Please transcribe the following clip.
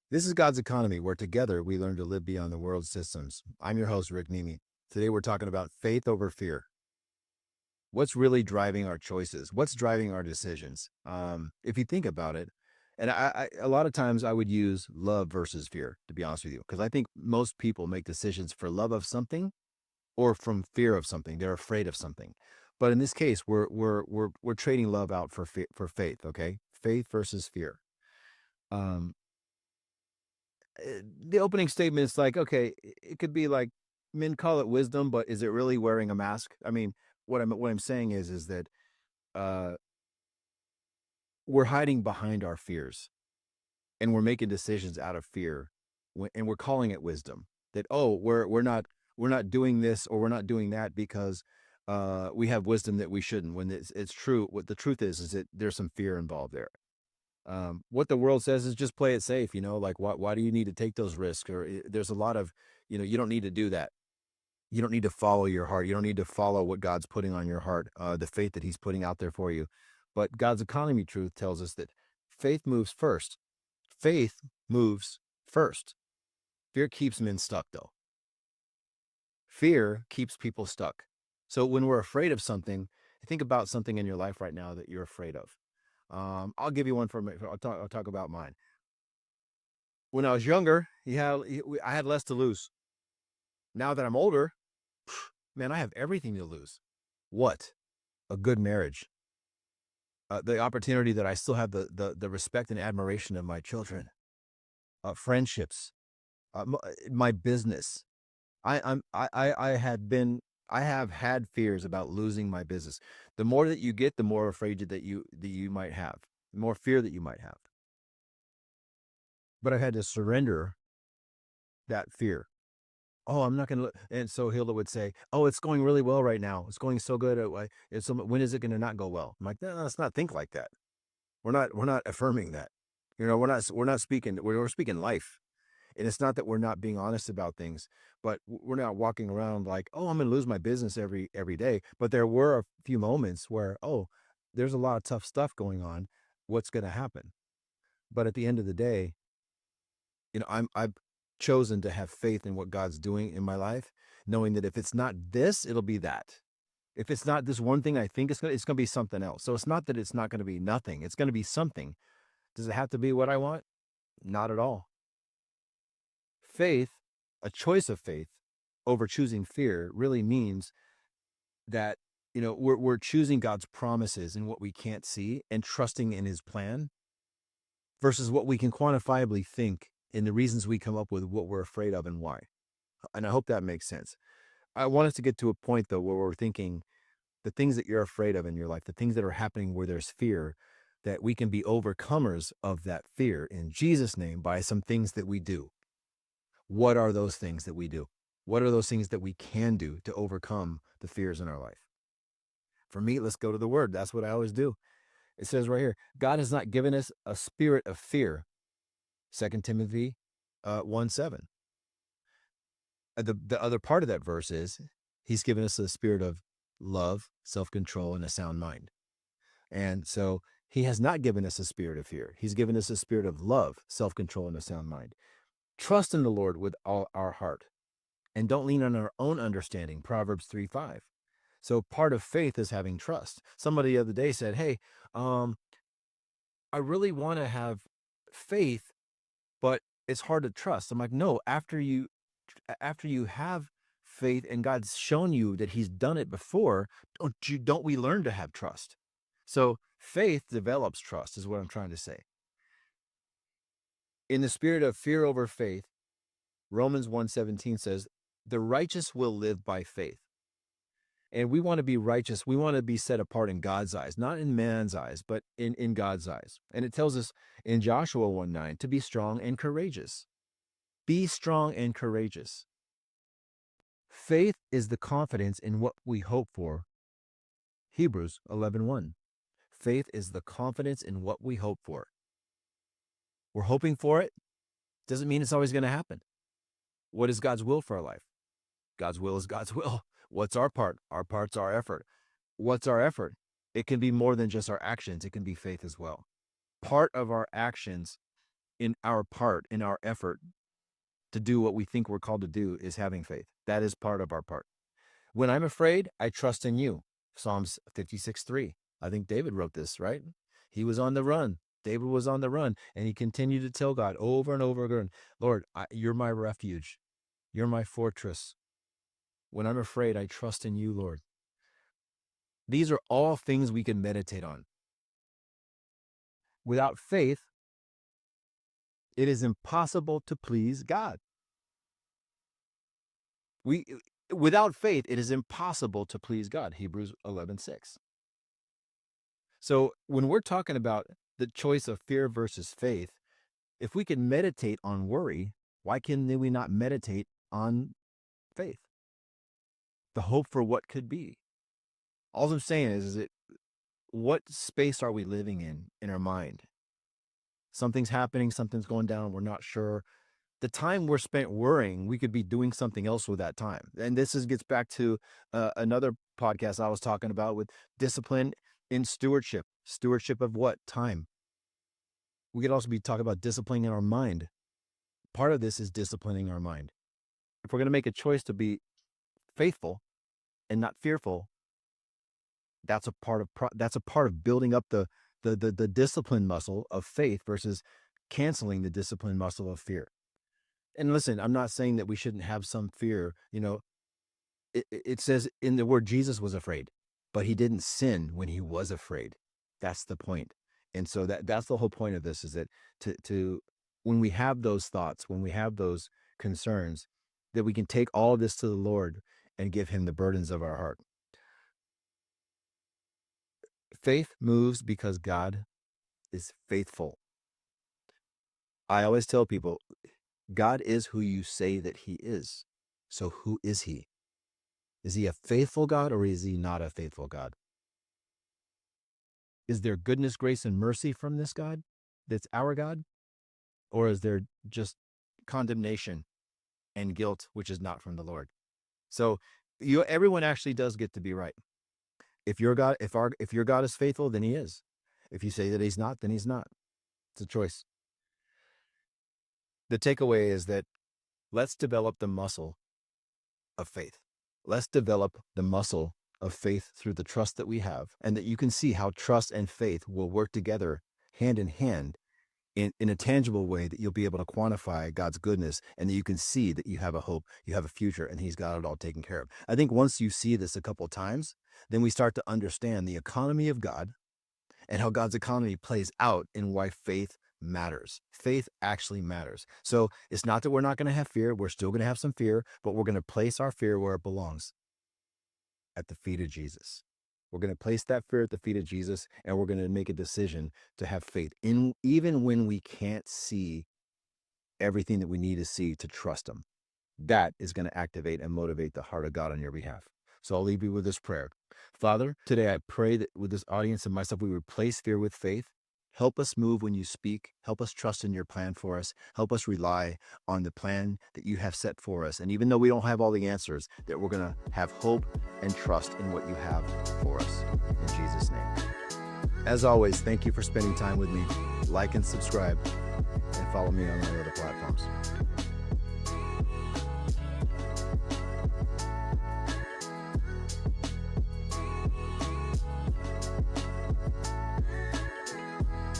This is God's economy, where together we learn to live beyond the world's systems. I'm your host, Rick NIEMI. Today we're talking about faith over fear. What's really driving our choices? What's driving our decisions? If you think about it, and a lot of times I would use love versus fear, to be honest with you, because I think most people make decisions for love of something or from fear of something. They're afraid of something. But in this case, we're trading love out for faith. Okay, faith versus fear. Um, the opening statement is like, okay, it could be like men call it wisdom, but is it really wearing a mask? I mean, what I'm saying is that uh, we're hiding behind our fears and we're making decisions out of fear, and we're calling it wisdom. That we're not doing this or we're not doing that because we have wisdom that we shouldn't. When it's true, what the truth is that there's some fear involved there. What the world says is just play it safe, like why do you need to take those risks? Or there's a lot of, you don't need to do that. You don't need to follow your heart. You don't need to follow what God's putting on your heart, the faith that He's putting out there for you. But God's economy truth tells us that faith moves first. Faith moves first. Fear keeps men stuck, though. Fear keeps people stuck. So when we're afraid of something, think about something in your life right now that you're afraid of. I'll give you one I'll talk about mine. When I was younger, I had less to lose. Now that I'm older, man, I have everything to lose. What? A good marriage. The opportunity that I still have the respect and admiration of my children, friendships, my business. I had been I have had fears about losing my business. The more that you get, the more afraid that you might have, the more fear that you might have. But I had to surrender that fear. Oh, I'm not gonna. And so Hilda would say, "Oh, it's going really well right now. It's going so good. When is it going to not go well?" I'm like, "No, let's not think like that. We're not affirming that. We're not speaking. We're speaking life. And it's not that we're not being honest about things, but we're not walking around like, oh, I'm going to lose my business every day. But there were a few moments where, oh, there's a lot of tough stuff going on. What's going to happen? But at the end of the day, I've chosen to have faith in what God's doing in my life, knowing that if it's not this, it'll be that. If it's not this one thing I think it's gonna be something else. So it's not that it's not going to be nothing. It's going to be something. Does it have to be what I want? Not at all. Faith, a choice of faith over choosing fear really means that, we're choosing God's promises in what we can't see and trusting in His plan versus what we can quantifiably think and the reasons we come up with what we're afraid of and why. And I hope that makes sense. I want us to get to a point though where we're thinking the things that you're afraid of in your life, the things that are happening where there's fear, that we can be overcomers of that fear in Jesus' name by some things that we do. What are those things that we do? What are those things that we can do to overcome the fears in our life? For me, let's go to the word. That's what I always do. It says right here, God has not given us a spirit of fear. 2 Timothy 1:7. The other part of that verse is He's given us a spirit of love, self-control, and a sound mind. And so He has not given us a spirit of fear. He's given us a spirit of love, self-control, and a sound mind. Trust in the Lord with all our heart and don't lean on our own understanding. Proverbs 3:5. So part of faith is having trust. Somebody the other day said, hey, um, I really want to have faith, but it's hard to trust. I'm like, no, after you have faith and God's shown you that He's done it before, don't we learn to have trust? So faith develops trust, is what I'm trying to say. In the spirit of fear over faith, Romans 1:17 says, the righteous will live by faith. And we want to be righteous. We want to be set apart in God's eyes, not in man's eyes, but in God's eyes. And it tells us in Joshua 1:9 to be strong and courageous. Be strong and courageous. Faith is the confidence in what we hope for. Hebrews 11:1. Faith is the confidence in what we hope for. We're hoping for it. Doesn't mean it's always going to happen. What is God's will for our life? God's will is God's will. What's our part? Our part's our effort. What's our effort? It can be more than just our actions. It can be faith as well. Part of our actions in our part, in our effort to do what we think we're called to do is having faith. That is part of our part. When I'm afraid, I trust in you. Psalms 56:3. I think David wrote this, right? He was on the run. David was on the run, and he continued to tell God over and over again, Lord, you're my refuge. You're my fortress. When I'm afraid, I trust in you, Lord. These are all things we can meditate on. Without faith, it is impossible to please God. Without faith, it is impossible to please God. Hebrews 11:6. So when we're talking about the choice of fear versus faith, if we can meditate on worry, why can we not meditate on faith? The hope for what could be. All I'm saying is that what space are we living in our mind? Something's happening, something's going down, we're not sure. The time we're spent worrying, we could be doing something else with that time. And gets back to another podcast I was talking about with discipline in stewardship. Stewardship of what? Time. We could also be talking about disciplining our mind. Part of this is disciplining our mind. If we're going to make a choice to be faithful and not fearful, that's a part of building up the discipline muscle of faith versus canceling the discipline muscle of fear. And listen, I'm not saying that we shouldn't have some fear. It says in the word Jesus was afraid, but he didn't sin when he was afraid. That's the point. And so that's the whole point of this, is that to when we have those thoughts, when we have those concerns, that we can take all of this to the Lord and give him the burdens of our heart. Faith moves because God is faithful. I always tell people, God is who you say that he is. So who is he? Is he a faithful God or is he not a faithful God? Is there goodness, grace, and mercy from this God that's our God? Or is there just condemnation and guilt, which is not from the Lord? So everyone actually does get to be right. If your God is faithful, then he is. If you say that he's not, then he's not. It's a choice. The takeaway is that let's develop the muscle of faith. Let's develop the muscle of faith through the trust that we have, and that you can see how trust and faith will work together hand in hand in a tangible way, that you'll be able to quantify God's goodness, and that you can see that you have a hope, you have a future, and he's got it all taken care of. I think once you see this a couple of times, then we start to understand the economy of God and how God's economy plays out in why faith matters. Faith actually matters. So it's not that we're not going to have fear. We're still going to have some fear, but we're going to place our fear where it belongs, at the feet of Jesus. We're going to place that fear at the feet of Jesus, and we're going to make a decision to have faith even when we can't see everything that we need to see, to trust him. That is going to activate and motivate the heart of God on your behalf. So I'll leave you with this prayer. Father, today I pray that with this audience and myself, we replace fear with faith. Help us move when you speak. Help us trust in your plan for us. Help us rely on the plan that you have set for us. And even though we don't have all the answers, that we're going to have hope and trust in what you have for us. In Jesus' name. As always, thank you for spending time with me. Like and subscribe, and follow me on my other platforms.